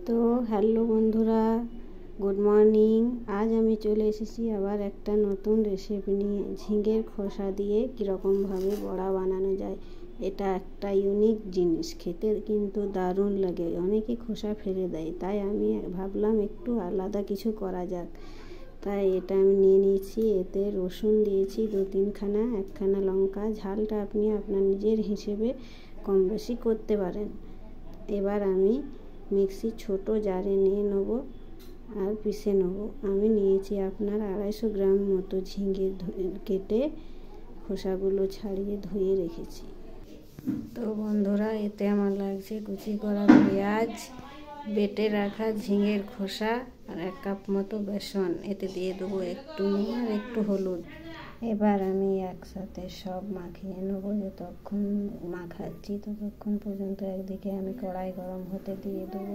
তো হ্যালো বন্ধুরা, good morning. আজ আমি চলে এসেছি আবার একটা নতুন রেসিপি নিয়ে। ঝিঙের খোসা দিয়ে কীরকমভাবে বড়া বানানো যায়। এটা একটা ইউনিক জিনিস, খেতে কিন্তু দারুণ লাগে। অনেকে খোসা ফেলে দেয়, তাই আমি ভাবলাম একটু আলাদা কিছু করা যাক। তাই এটা আমি নিয়ে নিয়েছি। এতে রসুন দিয়েছি 2-3খানা, 1খানা লঙ্কা। ঝালটা আপনি আপনার নিজের হিসেবে কম বেশি করতে পারেন। এবার আমি মিক্সি ছোট জারে নিয়ে নেব আর পিষে নেব। আমি নিয়েছি আপনার 250 গ্রাম মতো ঝিঙে কেটে খোসাগুলো ছাড়িয়ে ধুয়ে রেখেছি। তো বন্ধুরা, এতে আমার লাগছে কুচি করা পেঁয়াজ, বেটে রাখা ঝিঙের খোসা আর 1 কাপ মতো বেসন। এতে দিয়ে দেবো একটু নুন আর একটু হলুদ। এবার আমি একসাথে সব মাখিয়ে নেব। যতক্ষণ মাখাচ্ছি ততক্ষণ পর্যন্ত একদিকে আমি কড়াই গরম হতে দিয়ে দেবো।